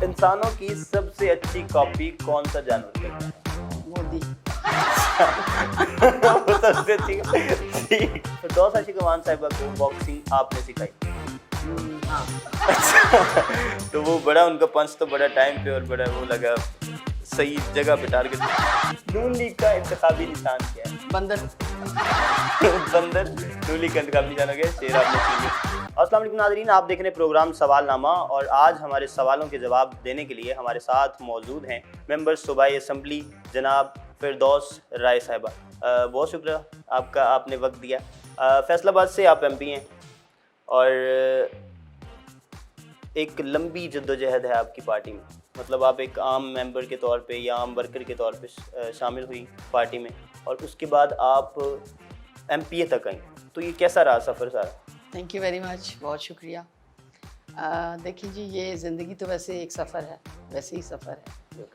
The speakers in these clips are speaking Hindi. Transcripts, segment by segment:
इंसानों की सबसे अच्छी कॉपी कौन सा जानवर करता है? मोदी। वो सबसे अच्छी ठीक। फिरदौस आशिक अमान साहिबा को बॉक्सिंग आपने सिखाई? हाँ। अच्छा तो वो बड़ा उनका पंच तो बड़ा टाइम पे और बड़ा वो लगा सही जगह पे टारगेट। नून लीग का इंतखाबी निशान क्या है? बंदर। बंदर नून लीग का इंतखाबी निशान हो गया। शेर आपने छीन लिया। अस्सलाम वालेकुम नाज़रीन, आप देख रहे हैं प्रोग्राम सवालनामा और आज हमारे सवालों के जवाब देने के लिए हमारे साथ मौजूद हैं मेंबर सूबाई असम्बली जनाब फिरदौस राय साहिबा। बहुत शुक्रिया आपका, आपने वक्त दिया। फैसलाबाद से आप एमपी हैं और एक लंबी जद्दोजहद है आपकी पार्टी में, मतलब आप एक आम मेंबर के तौर पे या आम वर्कर के तौर पे शामिल हुई पार्टी में और उसके बाद आप एमपीए तक आई, तो ये कैसा रहा सफ़र सारा? थैंक यू वेरी मच, बहुत शुक्रिया। देखिए जी, ये ज़िंदगी तो वैसे एक सफ़र है, वैसे ही सफ़र है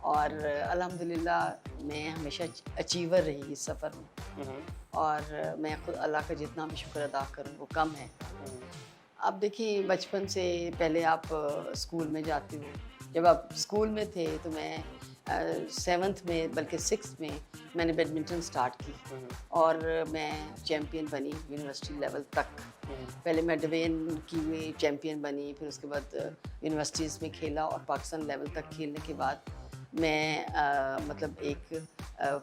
और अल्हम्दुलिल्लाह मैं हमेशा अचीवर रही इस सफ़र में और मैं खुद अल्लाह का जितना भी शुक्र अदा करूँ वो कम है। अब देखिए, बचपन से पहले आप स्कूल में जाते हो। जब आप स्कूल में थे तो मैं 7th में बल्कि 6th में मैंने बैडमिंटन स्टार्ट की और मैं चैम्पियन बनी यूनिवर्सिटी लेवल तक। पहले मैं डिवीजन की चैम्पियन बनी, फिर उसके बाद यूनिवर्सिटीज़ में खेला और पाकिस्तान लेवल तक खेलने के बाद मैं मतलब एक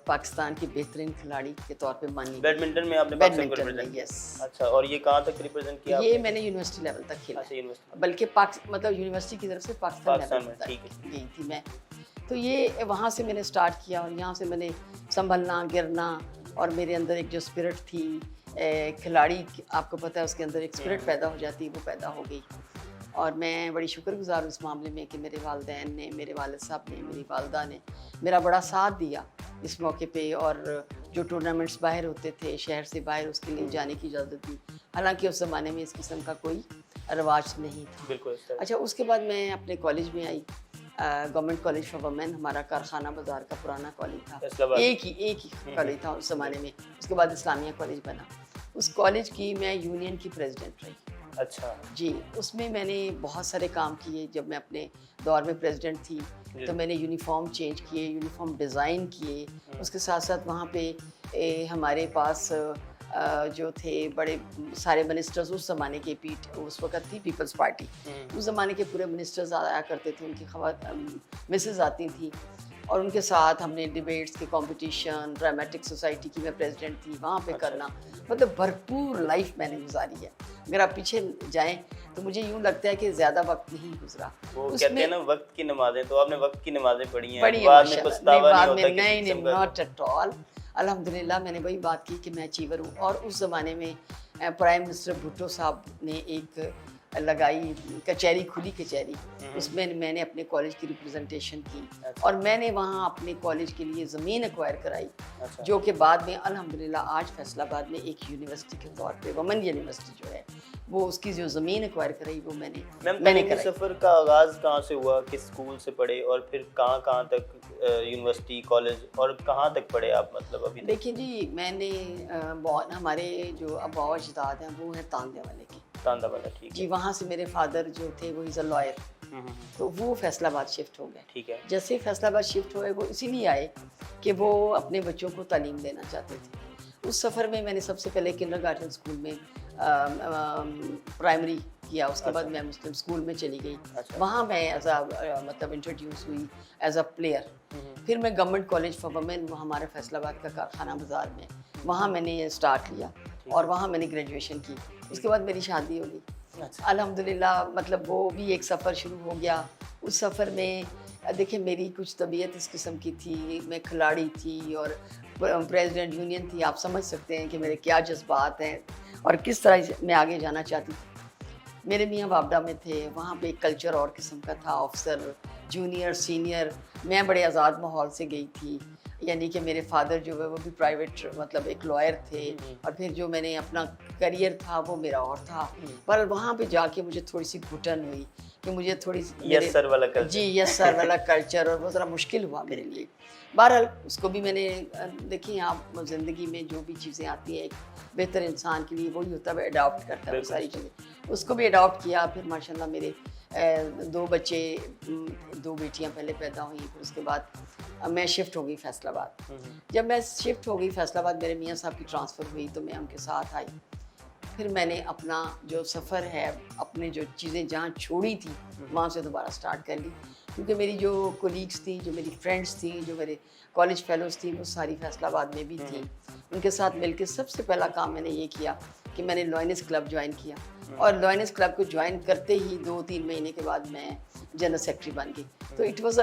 पाकिस्तान की बेहतरीन खिलाड़ी के तौर पे मानी। बैडमिंटन में आपने पाकिस्तान को बैडमिंटन में, रिप्रेजेंट? यस। अच्छा, और ये कहाँ तक रिप्रेजेंट किया ये आपने? मैंने यूनिवर्सिटी लेवल तक खेला। अच्छा, यूनिवर्सिटी बल्कि मतलब यूनिवर्सिटी की तरफ से पाकिस्तान लेवल में, तक ठीक है। गई थी मैं। तो ये वहाँ से मैंने स्टार्ट किया और यहाँ से मैंने संभलना, गिरना और मेरे अंदर एक जो स्पिरिट थी खिलाड़ी, आपको पता है उसके अंदर एक स्पिरिट पैदा हो जाती है, वो पैदा हो गई। और मैं बड़ी शुक्रगुज़ार हूँ इस मामले में कि मेरे वालिदैन ने, मेरे वालिद साहब ने, मेरी वालदा ने मेरा बड़ा साथ दिया इस मौके पे और जो टूर्नामेंट्स बाहर होते थे शहर से बाहर, उसके लिए जाने की इजाज़त दी। हालांकि उस ज़माने में इस किस्म का कोई रवाज नहीं था। बिल्कुल। अच्छा, उसके बाद मैं अपने कॉलेज में आई, गवर्नमेंट कॉलेज फॉर वुमेन, हमारा कारखाना बाज़ार का पुराना कॉलेज था, एक ही कॉलेज था उस ज़माने में। उसके बाद इस्लामिया कॉलेज बना। उस कॉलेज की मैं यूनियन की प्रेसिडेंट रही। अच्छा जी, उसमें मैंने बहुत सारे काम किए। जब मैं अपने दौर में प्रेसिडेंट थी तो मैंने यूनिफॉर्म चेंज किए, यूनिफॉर्म डिज़ाइन किए। उसके साथ साथ वहाँ पे हमारे पास जो थे बड़े सारे मिनिस्टर्स, उस ज़माने के उस वक़्त थी पीपल्स पार्टी, उस ज़माने के पूरे मिनिस्टर्स आया करते थे, उनकी मिसेस आती थी और उनके साथ हमने डिबेट्स के कंपटीशन, ड्रामेटिक सोसाइटी की मैं प्रेसिडेंट थी, वहाँ पे करना, मतलब भरपूर लाइफ मैंने गुजारी है। अगर आप पीछे जाएं तो मुझे यूँ लगता है कि ज़्यादा वक्त नहीं गुजरा। वो कहते हैं ना वक्त की नमाजें, तो आपने वक्त की नमाजें पढ़ी हैं, पढ़ी बाद में पछतावा नहीं होता किसी नहीं, किस्म का। Not at all. अल्हम्दुलिल्लाह मैंने वही बात की कि मैं अचीवर हूँ। और उस ज़माने में प्राइम मिनिस्टर भुट्टो साहब ने एक लगाई कचहरी, खुली कचहरी, उसमें मैंने अपने कॉलेज की रिप्रेजेंटेशन की और मैंने वहाँ अपने कॉलेज के लिए ज़मीन एक्वायर कराई, जो कि बाद में अल्हम्दुलिल्लाह आज फैसलाबाद में एक यूनिवर्सिटी के तौर पे वुमेन यूनिवर्सिटी जो है, वो उसकी जो ज़मीन एक्वायर कराई वो मैंने कराई। सफ़र का आगाज़ कहाँ से हुआ, किस स्कूल से पढ़े और फिर कहाँ तक यूनिवर्सिटी, कॉलेज और कहाँ तक पढ़े आप, मतलब अभी? देखिए जी, मैंने हमारे जो अब्बा अजदाद हैं वो हैं तांदे वाले के, तांदा वाला, ठीक जी। है। वहाँ से मेरे फादर जो थे वो इज़ अ लॉयर, तो वो फैसलाबाद शिफ्ट हो गए। ठीक है। जैसे फैसलाबाद शिफ्ट हुए वो इसीलिए आए कि वो अपने बच्चों को तालीम देना चाहते थे। उस सफ़र में मैंने सबसे पहले किंडरगार्टन स्कूल में प्राइमरी किया, उसके बाद मैं मुस्लिम स्कूल में चली गई। वहाँ मैं एज मतलब इंट्रोड्यूस हुई एज अ प्लेयर। फिर मैं गवर्नमेंट कॉलेज फॉर वुमेन, वो हमारे फैसलाबाद का कारखाना बाज़ार में, वहाँ मैंने स्टार्ट लिया और वहाँ मैंने ग्रेजुएशन की। उसके बाद मेरी शादी हो गई। अल्हम्दुलिल्लाह, मतलब वो भी एक सफ़र शुरू हो गया। उस सफ़र में देखिए मेरी कुछ तबीयत इस किस्म की थी, मैं खिलाड़ी थी और प्रेसिडेंट यूनियन थी, आप समझ सकते हैं कि मेरे क्या जज्बात हैं और किस तरह मैं आगे जाना चाहती थी। मेरे मियाँ बाबडा में थे, वहाँ पे एक कल्चर और किस्म का था, ऑफिसर, जूनियर, सीनियर। मैं बड़े आज़ाद माहौल से गई थी, यानी कि मेरे फादर जो है वो भी प्राइवेट मतलब एक लॉयर थे और फिर जो मैंने अपना करियर था वो मेरा और था। पर वहाँ पे जाके मुझे थोड़ी सी घुटन हुई कि मुझे थोड़ी यस सर वाला कल्चर, जी यस सर वाला कल्चर, और वो ज़रा मुश्किल हुआ मेरे लिए। बहरहाल उसको भी मैंने देखिए, आप ज़िंदगी में जो भी चीज़ें आती हैं एक बेहतर इंसान के लिए वही होता है, अडॉप्ट करता है वो सारी चीज़ें। उसको भी अडॉप्ट किया। फिर माशाल्लाह मेरे दो बच्चे, दो बेटियां पहले पैदा हुई, फिर उसके बाद मैं शिफ्ट हो गई फैसलाबाद। जब मैं शिफ्ट हो गई फैसलाबाद, मेरे मियाँ साहब की ट्रांसफ़र हुई तो मैं उनके साथ आई। फिर मैंने अपना जो सफ़र है, अपने जो चीज़ें जहाँ छोड़ी थी वहाँ से दोबारा स्टार्ट कर ली, क्योंकि मेरी जो कोलीग्स थी, जो मेरी फ्रेंड्स थी, जो मेरे कॉलेज फेलोज़ थी, वो सारी फैसलाबाद में भी थी। उनके साथ मिलके सबसे पहला काम मैंने ये किया कि मैंने लॉयनेस क्लब ज्वाइन किया, और लॉयनेस क्लब को ज्वाइन करते ही 2-3 महीने के बाद मैं जनरल सेक्रेटरी बन गई। तो it was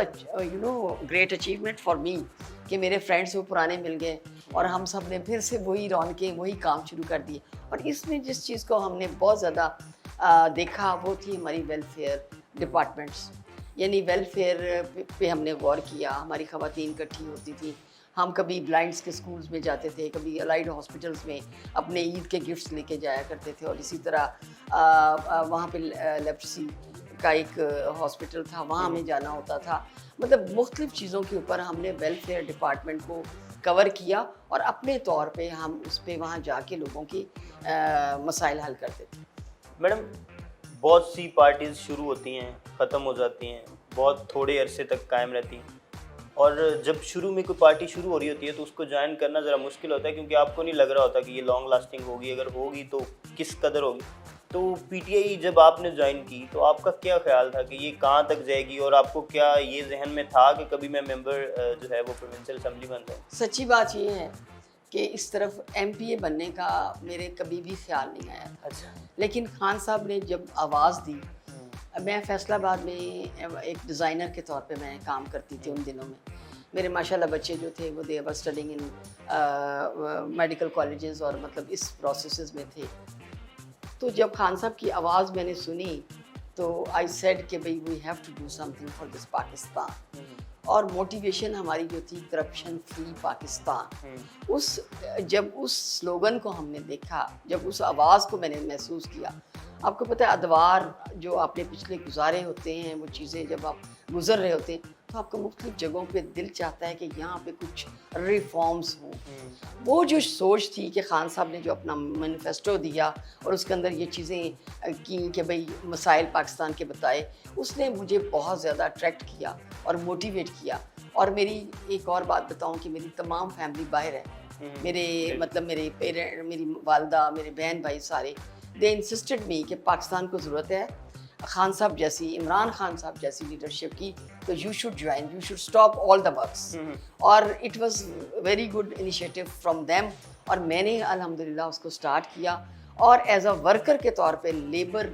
great achievement for me कि मेरे फ्रेंड्स वो पुराने मिल गए और हम सब ने फिर से वही रौनकें, वही काम शुरू कर दिए। और इसमें जिस चीज़ को हमने बहुत ज़्यादा देखा वो थी हमारी वेलफेयर डिपार्टमेंट्स, यानी वेलफेयर पे हमने गौर किया। हमारी ख़वातीन इकट्ठी होती थी, हम कभी ब्लाइंड्स के स्कूल्स में जाते थे, कभी अलाइड हॉस्पिटल्स में अपने ईद के गिफ्ट्स लेके जाया करते थे, और इसी तरह वहाँ पे लेप्सी का एक हॉस्पिटल था, वहाँ हमें जाना होता था। मतलब मुख्तलिफ़ चीज़ों के ऊपर हमने वेलफेयर डिपार्टमेंट को कवर किया, और अपने तौर पे हम उस पे वहाँ जाके लोगों की मसाइल हल करते थे। मैडम, बहुत सी पार्टीज़ शुरू होती हैं, ख़त्म हो जाती हैं, बहुत थोड़े अरसे तक कायम रहती हैं, और जब शुरू में कोई पार्टी शुरू हो रही होती है तो उसको ज्वाइन करना ज़रा मुश्किल होता है, क्योंकि आपको नहीं लग रहा होता कि ये लॉन्ग लास्टिंग होगी, अगर होगी तो किस कदर होगी। तो पीटीआई जब आपने ज्वाइन की तो आपका क्या ख्याल था कि ये कहाँ तक जाएगी, और आपको क्या ये जहन में था कि कभी मैं मेंबर जो है वो प्रोविंशियल असेंबली बन जाऊँ? सच्ची बात ये है कि इस तरफ एमपीए बनने का मेरे कभी भी ख्याल नहीं आया था। अच्छा। लेकिन खान साहब ने जब आवाज़ दी, मैं फैसलाबाद में एक डिज़ाइनर के तौर पे मैं काम करती थी उन दिनों में। मेरे माशाल्लाह बच्चे जो थे वो they were studying in medical colleges, और मतलब इस प्रोसेसेस में थे। तो जब खान साहब की आवाज़ मैंने सुनी तो आई सेड कि भाई we have to do something for this Pakistan. और मोटिवेशन हमारी जो थी करप्शन फ्री पाकिस्तान, जब उस स्लोगन को हमने देखा, जब उस आवाज़ को मैंने महसूस किया। आपको पता है अदवार जो आपने पिछले गुजारे होते हैं, वो चीज़ें जब आप गुजर रहे होते हैं तो आपको मुख्तलिफ जगहों पे दिल चाहता है कि यहाँ पे कुछ रिफॉर्म्स हों। वो जो सोच थी कि खान साहब ने जो अपना मैनिफेस्टो दिया और उसके अंदर ये चीज़ें की कि भाई मसाइल पाकिस्तान के बताए, उसने मुझे बहुत ज़्यादा अट्रैक्ट किया और मोटिवेट किया। और मेरी एक और बात बताऊं कि मेरी तमाम फैमिली बाहर है। मेरे मतलब मेरे पेरेंट, मेरी वालदा, मेरे बहन भाई सारे, दे इंसिस्टेड मी कि पाकिस्तान को ज़रूरत है खान साहब जैसी, इमरान खान साहब जैसी लीडरशिप की, तो you should join, you should stop all the works. और it was very good initiative from them, और मैंने अल्हम्दुलिल्लाह उसको स्टार्ट किया, और एज अ वर्कर के तौर पे लेबर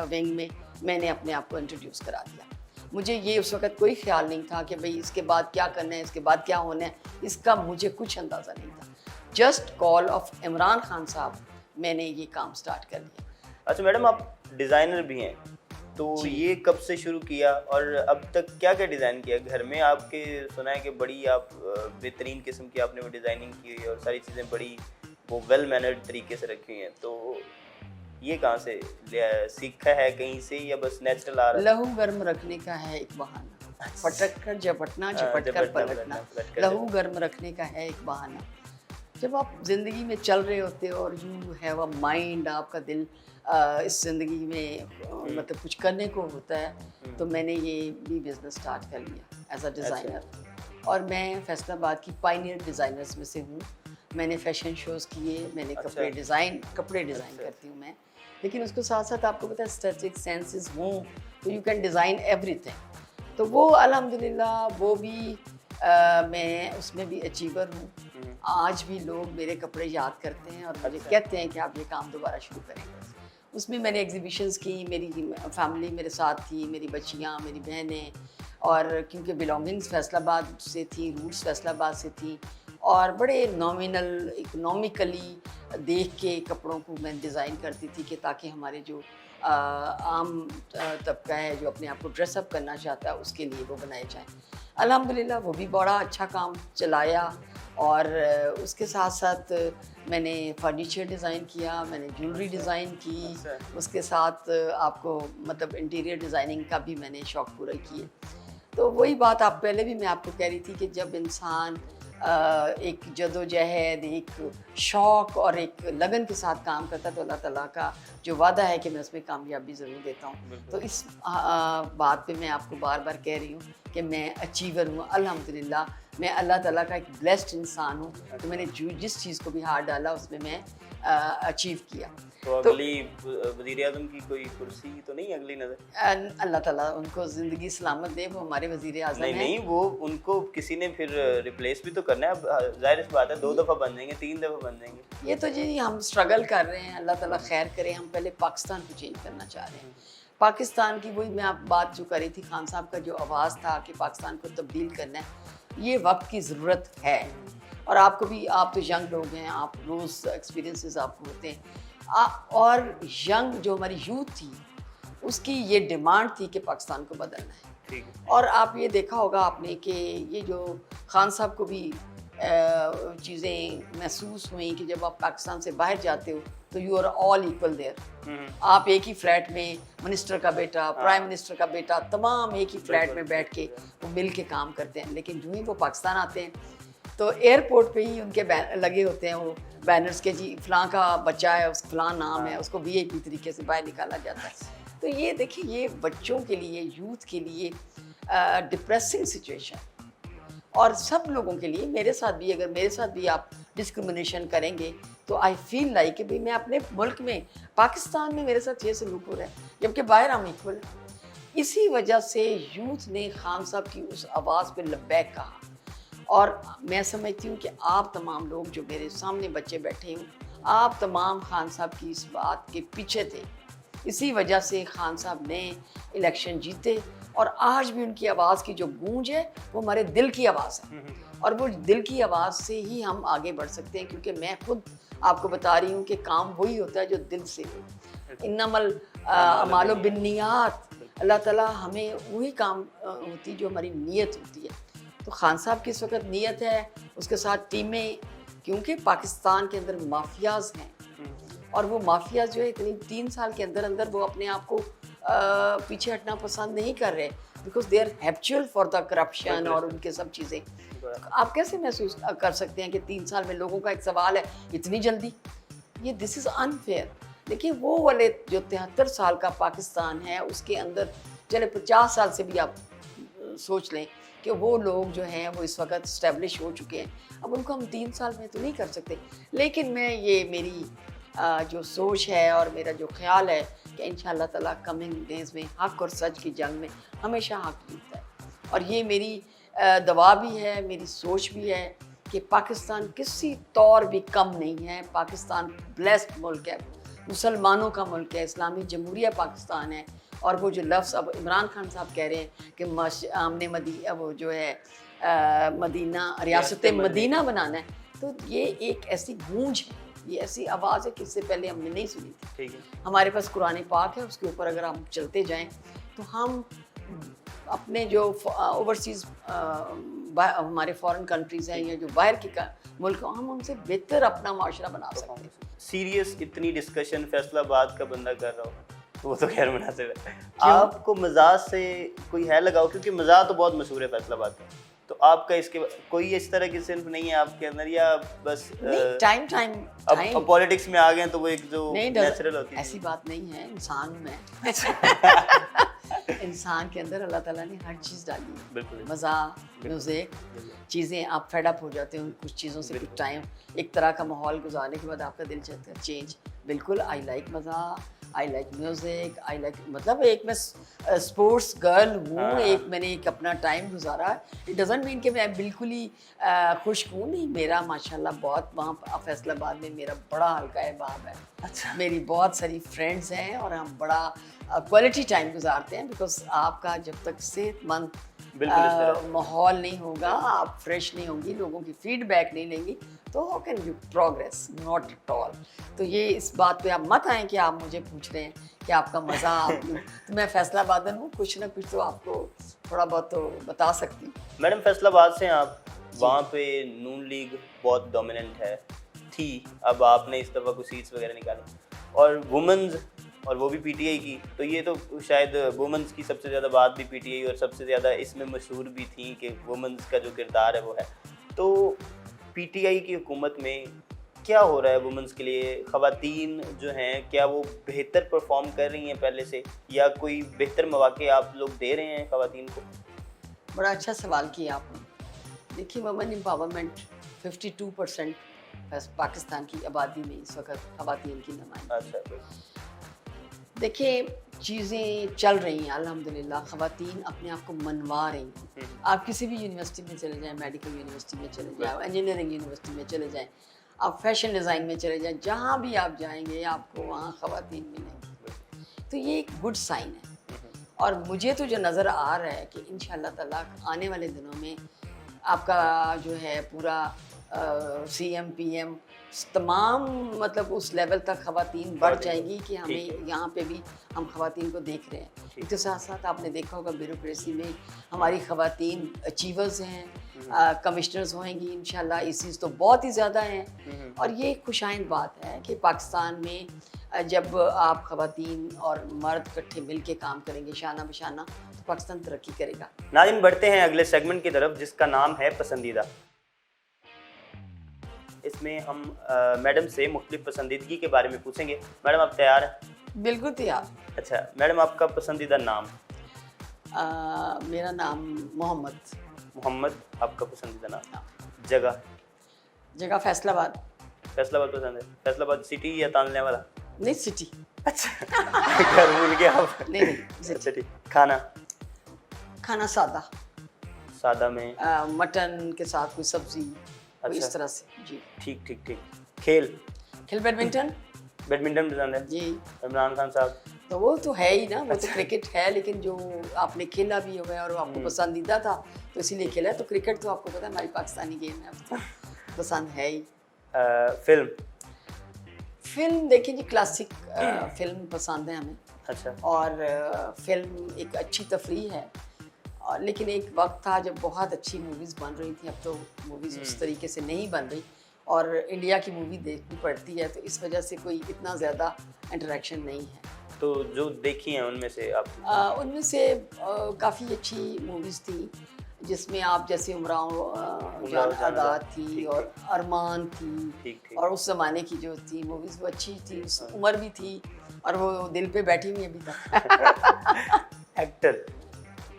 विंग में मैंने अपने आप को इंट्रोड्यूस करा दिया। मुझे ये उस वक़्त कोई ख्याल नहीं था कि भाई इसके बाद क्या करना है, इसके बाद क्या होना है, इसका मुझे कुछ अंदाज़ा नहीं था। Just call of Imran Khan साहब मैंने ये काम स्टार्ट कर दिया। अच्छा मैडम, आप डिज़ाइनर भी हैं, तो ये कब से शुरू किया और अब तक क्या क्या डिज़ाइन किया? घर में आपके सुना है कि बड़ी आप बेहतरीन किस्म की आपने वो डिज़ाइनिंग की हुई है, और सारी चीज़ें बड़ी वो वेल मैनर्ड तरीके से रखी हुई हैं, तो ये कहाँ से सीखा है कहीं से, या बस नेचुरल आ रहा है? लहू गर्म रखने का है एक बहाना, फटक कर झपटना, झपट कर पलटना, लहू गर्म रखने का है एक बहाना। जब आप ज़िंदगी में चल रहे होते हो और यू हैव अ माइंड, आपका दिल इस ज़िंदगी में मतलब कुछ करने को होता है, तो मैंने ये भी बिज़नेस स्टार्ट कर लिया एज अ डिज़ाइनर। और मैं फैसलाबाद की पायनियर डिज़ाइनर्स में से हूँ। मैंने फैशन शोज़ किए, मैंने कपड़े डिज़ाइन करती हूँ मैं। लेकिन उसके साथ साथ आपको पता है एस्थेटिक सेंसेस हों तो यू कैन डिज़ाइन एवरीथिंग। तो वो अल्हम्दुलिल्लाह वो भी मैं उसमें भी अचीवर हूँ। आज भी लोग मेरे कपड़े याद करते हैं और मुझे कहते हैं कि आप ये काम दोबारा शुरू करें। उसमें मैंने एग्जीबिशंस की, मेरी फैमिली मेरे साथ थी, मेरी बच्चियाँ, मेरी बहनें, और क्योंकि बिलोंगिंग्स फैसलाबाद से थी, रूट्स फैसलाबाद से थी, और बड़े नॉमिनल इकोनॉमिकली देख के कपड़ों को मैं डिज़ाइन करती थी कि ताकि हमारे जो आम तबका है जो अपने आप को ड्रेसअप करना चाहता है उसके लिए वो बनाए जाएं। अल्हम्दुलिल्लाह वो भी बड़ा अच्छा काम चलाया। और उसके साथ साथ मैंने फर्नीचर डिज़ाइन किया, मैंने ज्वेलरी डिज़ाइन की, उसके साथ आपको मतलब इंटीरियर डिज़ाइनिंग का भी मैंने शौक़ पूरा किए। तो वही बात आप पहले भी मैं आपको कह रही थी कि जब इंसान एक जदोजहद, एक शौक़ और एक लगन के साथ काम करता है तो अल्लाह ताला का जो वादा है कि मैं उसमें कामयाबी ज़रूर देता हूँ। तो इस बात पे मैं आपको बार बार कह रही हूँ कि मैं अचीवर हूँ अल्हम्दुलिल्लाह। मैं अल्लाह ताला का एक ब्लेस्ड इंसान हूँ, तो मैंने जिस चीज़ को भी हाथ डाला उसमें मैं अचीव किया। तो अगली वज़ीर आज़म की कोई कुर्सी तो नहीं अगली नज़र? अल्लाह ताला उनको ज़िंदगी सलामत दे, वो हमारे वज़ीर आज़म हैं। नहीं, वो उनको किसी ने फिर रिप्लेस भी तो करना है। अब ज़ाहिर सी बात है 2 दफ़ा बन जाएंगे, 3 दफ़ा बन जाएंगे। ये तो जी हम स्ट्रगल कर रहे हैं, अल्लाह ताला खैर करे। हम पहले पाकिस्तान को चेंज करना चाह रहे हैं। पाकिस्तान की वही मैं आप बात जो कर रही थी, खान साहब का जो आवाज़ था कि पाकिस्तान को तब्दील करना है, ये वक्त की ज़रूरत है। और आपको भी, आप तो यंग लोग हैं, आप रोज़ एक्सपीरियंसेस आपको होते हैं। और यंग जो हमारी यूथ थी उसकी ये डिमांड थी कि पाकिस्तान को बदलना है। ठीक है। और आप ये देखा होगा आपने कि ये जो खान साहब को भी चीज़ें महसूस हुई कि जब आप पाकिस्तान से बाहर जाते हो तो you are all equal there. आप एक ही फ्लैट में, मिनिस्टर का बेटा, प्राइम मिनिस्टर का बेटा, तमाम एक ही फ्लैट में बैठ के वो मिल के काम करते हैं। लेकिन जो ही वो पाकिस्तान आते हैं तो एयरपोर्ट पे ही उनके लगे होते हैं वो बैनर्स के, जी फलां का बच्चा है, उस फलां नाम है, उसको वीआईपी तरीके से बाहर निकाला जाता है। तो ये देखिए, ये बच्चों के लिए, यूथ के लिए डिप्रेसिंग सिचुएशन, और सब लोगों के लिए, मेरे साथ भी, अगर मेरे साथ भी आप डिस्क्रिमिनेशन करेंगे तो आई फील लाइक कि भाई मैं अपने मुल्क में, पाकिस्तान में मेरे साथ ये सलूक हो रहा है, जबकि बाहर हम इक्वल हैं। इसी वजह से यूथ ने खान साहब की उस आवाज़ पे लब्बैक कहा। और मैं समझती हूँ कि आप तमाम लोग जो मेरे सामने बच्चे बैठे हैं, आप तमाम खान साहब की इस बात के पीछे थे। इसी वजह से खान साहब ने इलेक्शन जीते, और आज भी उनकी आवाज़ की जो गूंज है वो हमारे दिल की आवाज़ है, और वो दिल की आवाज़ से ही हम आगे बढ़ सकते हैं। क्योंकि मैं खुद आपको बता रही हूँ कि काम वही होता है जो दिल से हो। इन्नमल अमालो बिन्नियात, अल्लाह ताला हमें वही काम होती जो हमारी नीयत होती है। तो खान साहब की इस वक्त नीयत है, उसके साथ टीमें, क्योंकि पाकिस्तान के अंदर माफियाज हैं, और वो माफियाज जो है इतनी 3 साल के अंदर अंदर वो अपने आप को पीछे हटना पसंद नहीं कर रहे, because they are habitual for the corruption और उनके सब चीज़ें। तो आप कैसे महसूस कर सकते हैं कि 3 साल में लोगों का एक सवाल है इतनी जल्दी? ये दिस इज़ अनफेयर। देखिए, वो वाले जो 73 साल का पाकिस्तान है, उसके अंदर चले 50 साल से भी आप सोच लें कि वो लोग जो हैं वो इस वक्त इस्टेब्लिश हो चुके हैं। अब उनको हम 3 साल में तो नहीं कर सकते। लेकिन मैं, ये मेरी जो सोच है और मेरा जो ख्याल है कि इंशाअल्लाह ताला कमिंग डेज़ में हक़ और सच की जंग में हमेशा हक़ जीतता है। और ये मेरी दवा भी है, मेरी सोच भी है कि पाकिस्तान किसी तौर भी कम नहीं है। पाकिस्तान ब्लेस्ड मुल्क है, मुसलमानों का मुल्क है, इस्लामी जमहूरिया पाकिस्तान है। और वो जो लफ्ज़ अब इमरान खान साहब कह रहे हैं कि हमने वो जो है मदीना, रियासत मदीना बनाना है, तो ये एक ऐसी गूंज है, ये ऐसी आवाज़ है कि इससे पहले हमने नहीं सुनी थी। ठीक है। हमारे पास कुरान पाक है, उसके ऊपर अगर हम चलते जाएं तो हम अपने जो ओवरसीज़ हमारे फॉरेन कंट्रीज़ हैं या जो बाहर के मुल्क, हम उनसे बेहतर अपना माशरा बना सकते हैं। सीरियस इतनी डिस्कशन फैसलाबाद का बंदा कर रहा हो तो वो तो खैर मुनासिब है। आपको मज़ाक से कोई है लगाओ? क्योंकि मज़ाक तो बहुत मशहूर है फैसलाबाद का, तो आपका इसके कोई इस तरह की सिर्फ नहीं है आपके अंदर, या बस टाइम अब पॉलिटिक्स में आ गए तो वो एक जो नेचुरल होती है? ऐसी बात नहीं है, इंसान हूँ मैं। इंसान के अंदर अल्लाह ताला ने हर चीज़ डाली है। बिल्कुल। मज़ा, म्यूज़िक, चीज़ें, आप फेड अप हो जाते हो कुछ चीज़ों से, कुछ टाइम एक तरह का माहौल गुजारने के बाद आपका दिल चाहता है चेंज। बिल्कुल, आई लाइक मज़ा, I like music, I like, मतलब एक मैं स्पोर्ट्स गर्ल हूँ, एक मैंने एक अपना टाइम गुजारा। इट डजंट मीन कि मैं बिल्कुल ही खुश हूँ, नहीं। मेरा माशाल्लाह बहुत, वहाँ फैसलाबाद में मेरा बड़ा हल्का अहबाब है। अच्छा। मेरी बहुत सारी फ्रेंड्स हैं और हम बड़ा क्वालिटी टाइम गुजारते हैं। बिकॉज आपका जब तक सेहतमंद माहौल नहीं होगा, आप फ्रेश नहीं होंगी, लोगों की फीडबैक नहीं लेंगी, तो how can you progress? Not at all. तो ये इस बात पे आप मत आएँ कि आप मुझे पूछ रहे हैं कि आपका मज़ा तो मैं फैसलाबादन हूँ, कुछ ना कुछ तो आपको थोड़ा बहुत तो बता सकती हूँ। मैडम, फैसलाबाद से आप, वहाँ पे नून लीग बहुत डोमिनेंट है थी, अब आपने इस दफ़ा कुछ सीट्स वगैरह निकाली, और वुमेंस, और वो भी पीटीआई की, तो ये तो शायद वुमेंस की सबसे ज़्यादा बात भी पीटीआई, और सबसे ज़्यादा इसमें मशहूर भी थी कि वुमेंस का जो किरदार है वो है। तो पीटीआई की हुकूमत में क्या हो रहा है वुमेन्स के लिए? ख़वातीन जो हैं क्या वो बेहतर परफॉर्म कर रही हैं पहले से, या कोई बेहतर मौक़े आप लोग दे रहे हैं ख़वातीन को? बड़ा अच्छा सवाल किया आपने। देखिए, वुमेन एम्पावरमेंट 52% पाकिस्तान की आबादी में इस वक्त ख़वातीन की नुमाइंदगी। अच्छा। देखिए, चीज़ें चल रही हैं अल्हम्दुलिल्लाह, ख़वातीन अपने आप को मनवा रही हैं। आप किसी भी यूनिवर्सिटी में चले जाएं, मेडिकल यूनिवर्सिटी में चले जाएं, इंजीनियरिंग यूनिवर्सिटी में चले जाएं, आप फैशन डिज़ाइन में चले जाएं, जहाँ भी आप जाएंगे आपको वहाँ ख़वातीन मिलेंगी। तो ये एक गुड साइन है। और मुझे तो जो नज़र आ रहा है कि इंशाअल्लाह ताला आने वाले दिनों में आपका जो है पूरा CM PM तमाम मतलब उस लेवल तक ख़वातीन बढ़ जाएंगी कि हमें यहाँ पे भी हम ख़वातीन को देख रहे हैं। इसके साथ साथ आपने देखा होगा ब्यूरोक्रेसी में हमारी ख़वातीन अचीवर्स हैं, कमिश्नर्स होंगी इंशाल्लाह, इसीज़ तो बहुत ही ज़्यादा हैं। और ये खुशाइंद बात है कि पाकिस्तान में जब आप ख़वातीन और मर्द इकट्ठे मिल के काम करेंगे शाना बशाना, तो पाकिस्तान तरक्की करेगा। नाज़रीन, बढ़ते हैं अगले सेगमेंट की तरफ जिसका नाम है पसंदीदा। इसमें हम मैडम से मुख्तलिफ पसंदीदगी के बारे में पूछेंगे। मैडम, आप तैयार हैं? बिल्कुल तैयार। अच्छा मैडम, आपका पसंदीदा नाम? मेरा नाम मोहम्मद। मोहम्मद आपका पसंदीदा नाम। जगह? जगह फैसलाबाद। फैसलाबाद पसंद है। फैसलाबाद सिटी या तानने वाला? नहीं, सिटी। अच्छा घर भूल गया आप? नहीं, अच्छा ठीक। खाना? खाना सादा। सादा में मटन के साथ कोई सब्जी। अच्छा। इस तरह से जी। ठीक ठीक ठीक। खेल? खेल बैडमिंटन। बैडमिंटन पसंद है जी। इमरान खान साहब? तो वो तो है ही ना, वो तो क्रिकेट है, लेकिन जो आपने खेला भी हुआ है और आपको पसंदीदा था तो इसीलिए खेला है। तो क्रिकेट तो आपको पता है हमारी पाकिस्तानी गेम है, अब तो पसंद है ही। फिल्म? फिल्म देखिए जी, क्लासिक फिल्म पसंद है हमें। अच्छा। और फिल्म एक अच्छी तफरीह है। और लेकिन एक वक्त था जब बहुत अच्छी मूवीज़ बन रही थी, अब तो मूवीज़ उस तरीके से नहीं बन रही और इंडिया की मूवी देखनी पड़ती है, तो इस वजह से कोई इतना ज़्यादा इंटरेक्शन नहीं है। तो जो देखी हैं उनमें से आप? उनमें से काफ़ी अच्छी मूवीज़ थी जिसमें आप जैसे उमराव जान आज़ाद थी और अरमान थी। ठीक। और उस ज़माने की जो थी मूवीज़ वो अच्छी थी, उस उम्र भी थी और वो दिल पे बैठी हुई अभी तक।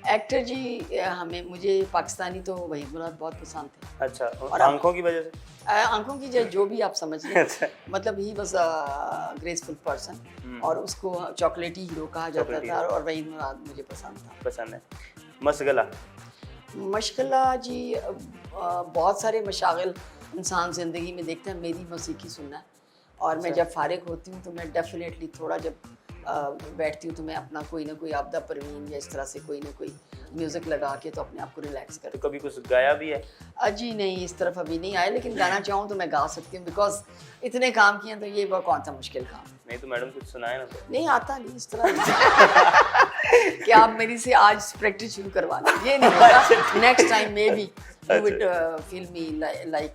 एक्टर जी, मुझे पाकिस्तानी तो वहीद मुराद बहुत पसंद थे। अच्छा। और आंखों की वजह से? आंखों की जो भी आप समझ लें। अच्छा। मतलब he was a graceful person और उसको चॉकलेटी हीरो कहा जाता था और वहीद मुराद मुझे पसंद है। मशगला? मशगला जी, बहुत सारे मशागिल इंसान ज़िंदगी में देखते हैं। मेरी मौसीकी सुनना है और मैं जब फारिग होती हूँ तो मैं डेफिनेटली थोड़ा जब बैठती हूँ तो मैं अपना कोई ना कोई आपदा परवीन या इस तरह से कोई ना कोई म्यूज़िक लगा के तो अपने आप को रिलैक्स कर। तो कभी कुछ गाया भी है? जी नहीं, इस तरफ अभी नहीं आया, लेकिन गाना चाहूँ तो मैं गा सकती हूँ, बिकॉज इतने काम किए तो ये वो कौन सा मुश्किल काम। नहीं तो मैडम कुछ सुनाए ना। तो नहीं आता, नहीं इस तरह कि आप मेरी से आज प्रैक्टिस शुरू करवा लें, ये नहीं होगा। Next time may be you would feel me like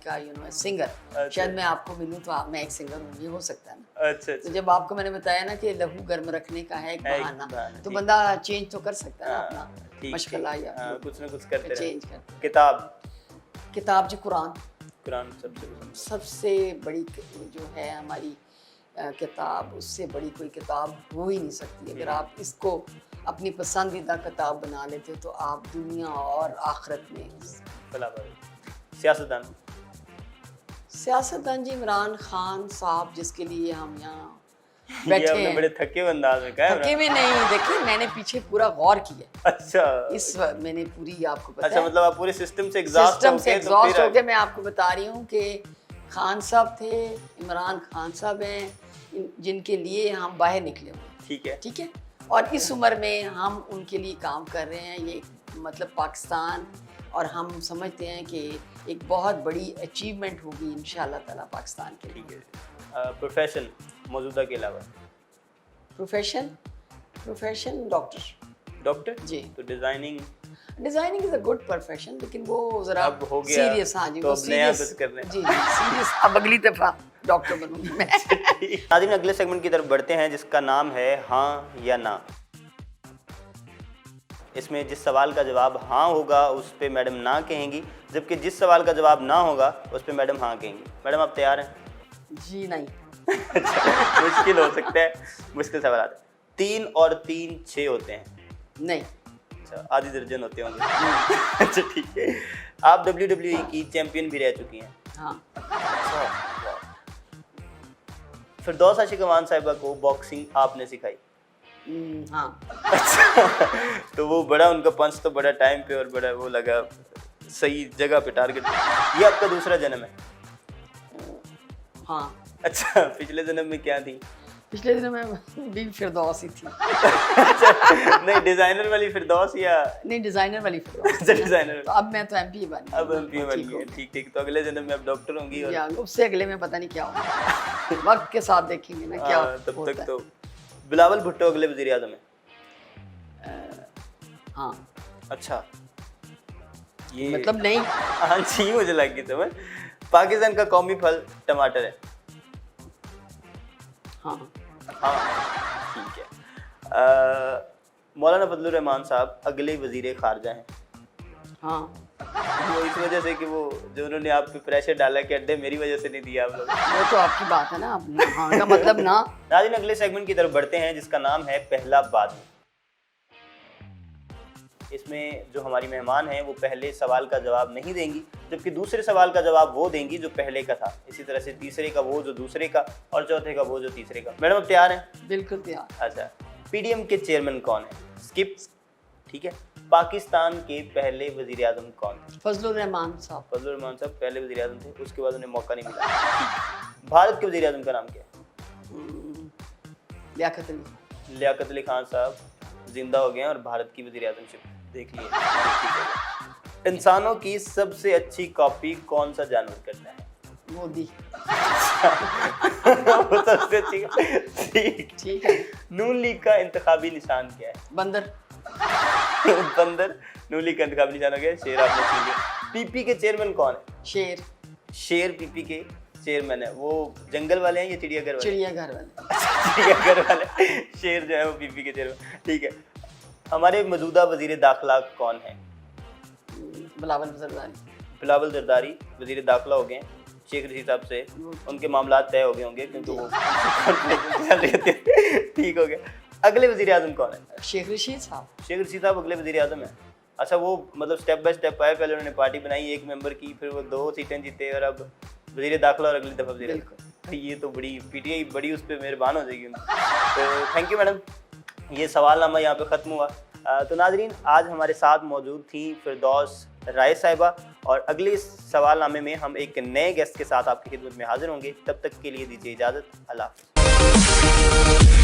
singer. शायद मैं आपको मिलूँ तो मैं एक सिंगर हूँ, ये हो सकता है ना। अच्छा। तो जब आपको मैंने बताया ना कि लहू गर्म रखने का है एक बहाना, तो बंदा चेंज तो कर सकता है अपना मशगला या कुछ ना कुछ करते चेंज कर। किताब जी, कुरान सबसे बड़ी जो है हमारी किताब, उससे बड़ी कोई किताब हो ही नहीं सकती। अगर आप इसको अपनी पसंदीदा किताब बना लेते हो तो आप दुनिया और आखिरत में। सियासतदान जी, इमरान खान साहब, जिसके लिए हम यहाँ बैठे हैं। बड़े थके हुए अंदाज में कहा है। थके में नहीं, देखिए मैंने पीछे पूरा गौर किया। अच्छा। इस मैंने पूरी आपको पता अच्छा, मतलब आप पूरे सिस्टम से एग्जॉस्ट हो गए। मैं आपको बता रही हूँ कि खान साहब थे, इमरान खान साहब हैं जिनके लिए हम बाहर निकले हुए। ठीक है। और इस उम्र में हम उनके लिए काम कर रहे हैं। ये मतलब पाकिस्तान, और हम समझते हैं कि एक बहुत बड़ी अचीवमेंट होगी इंशाअल्लाह ताला पाकिस्तान के लिए। प्रोफेशन मौजूदा के अलावा? प्रोफेशन डॉक्टर जी। तो designing is a good profession, लेकिन वो जरा सीरियस। हाँ जी, तो वो सीरियस जी सीरियस। अब अगली दफा डॉक्टर बनूंगी मैं। नाज़रीन, अगले सेगमेंट की तरफ बढ़ते हैं जिसका नाम है हाँ या ना। इसमें जिस सवाल का जवाब हाँ होगा उस पे मैडम ना कहेंगी, जबकि जिस सवाल का जवाब ना होगा उस पे मैडम हाँ कहेंगी। मैडम आप तैयार हैं? जी नहीं। अच्छा, मुश्किल हो सकता है, मुश्किल सवाल आते हैं। 3 और 3 6 होते हैं। नहीं। अच्छा, आधी दर्जन होते होंगे। अच्छा ठीक है। आप WWE की चैंपियन भी रह चुकी हैं। हाँ। फिरदौस आशिक अमान साहिबा को बॉक्सिंग आपने सिखाई? हाँ। अच्छा, तो वो बड़ा उनका पंच तो बड़ा टाइम पे और बड़ा वो लगा, सही जगह पे टारगेट। ये आपका दूसरा जन्म है? हाँ। अच्छा, पिछले जन्म में क्या थी? पिछले दिन मैं भी फिरदौस ही थी। अच्छा, नहीं डिजाइनर वाली फिरदौस या? नहीं, डिजाइनर वाली फिरदौस। अच्छा, डिजाइनर। तो अब मैं तो MP बन गई। अब MP बन गई, ठीक ठीक। तो अगले जन्म में आप डॉक्टर होंगी और या उससे अगले में पता नहीं क्या होगा। वक्त के साथ देखेंगे ना क्या तब होता तक है। तो बिलावल भुट्टो अगले वजीर आजम है? हाँ। अच्छा, ये मतलब नहीं। हाँ जी, मुझे लग गई समझ। पाकिस्तान का कौमी फल टमाटर है? हाँ। हाँ ठीक है। मौलाना फजलुर रहमान साहब अगले वजीर खारजा हैं? हाँ। वो इस वजह से कि वो जो उन्होंने आप पे प्रेशर डाला कि अड्डे मेरी वजह से नहीं दिया आप लोग। वो तो आपकी बात है ना, अब हाँ का मतलब ना। नाज़रीन, अगले सेगमेंट की तरफ बढ़ते हैं जिसका नाम है पहला बाद में। इसमें जो हमारी मेहमान हैं वो पहले सवाल का जवाब नहीं देंगी, जबकि दूसरे सवाल का जवाब वो देंगी जो पहले का था। इसी तरह से तीसरे का वो जो दूसरे का, और चौथे का वो जो तीसरे का। मैडम आप तैयार हैं? बिल्कुल तैयार। अच्छा, PDM के चेयरमैन कौन है? स्किप। ठीक है। पाकिस्तान के पहले वजीर आजम कौन थे? फजलुर रहमान साहब। फजलुर रहमान साहब पहले वजीर आजम थे, उसके बाद उन्हें मौका नहीं मिला। भारत के वजीर आजम का नाम क्या है? लियाकत अली। लियाकत अली खान साहब जिंदा हो गए हैं और भारत की वजीर आजमशिप देख लिए। इंसानों की सबसे अच्छी कॉपी कौन सा जानवर करता है? मोदी। वो सबसे अच्छी। ठीक है। नून लीग का इंतखाबी निशान क्या है? बंदर। बंदर नून लीग का इंतखाबी निशान हो गया। शेर आपने छीन लिया। PP के चेयरमैन कौन है? शेर। शेर PP के चेयरमैन है। वो जंगल वाले हैं या चिड़ियाघर वाले? चिड़ियाघर वाले। चिड़ियाघर वाले। शेर जो है वो PP के चेयरमैन। ठीक है। हमारे मौजूदा वजीर दाखिला कौन है? बिलावल जरदारी। बिलावल जरदारी वजीर दाखिला हो गए हैं। शेख रशीद साहब से उनके मामला तय हो गए होंगे क्योंकि वो चल रहे थे। ठीक हो गया। अगले वजीर आजम कौन है? शेख रशीद साहब। शेख रशीद साहब अगले वजीर आजम है। अच्छा, वो मतलब स्टेप बाय स्टेप आए, पहले उन्होंने पार्टी बनाई 1 मेंबर की, फिर वो 2 सीटें जीते और अब वजीर दाखिला और अगली दफ़ा वजीर। बिल्कुल। ये तो बड़ी PTI बड़ी उस पर मेहरबान हो जाएगी। तो थैंक यू मैडम, ये सवालनामा यहाँ पे ख़त्म हुआ। तो नाजरीन, आज हमारे साथ मौजूद थी फिरदौस राय साहिबा, और अगले सवालनामे में हम एक नए गेस्ट के साथ आपकी खिदमत में हाजिर होंगे। तब तक के लिए दीजिए इजाज़त। अल्लाह हाफ़िज़।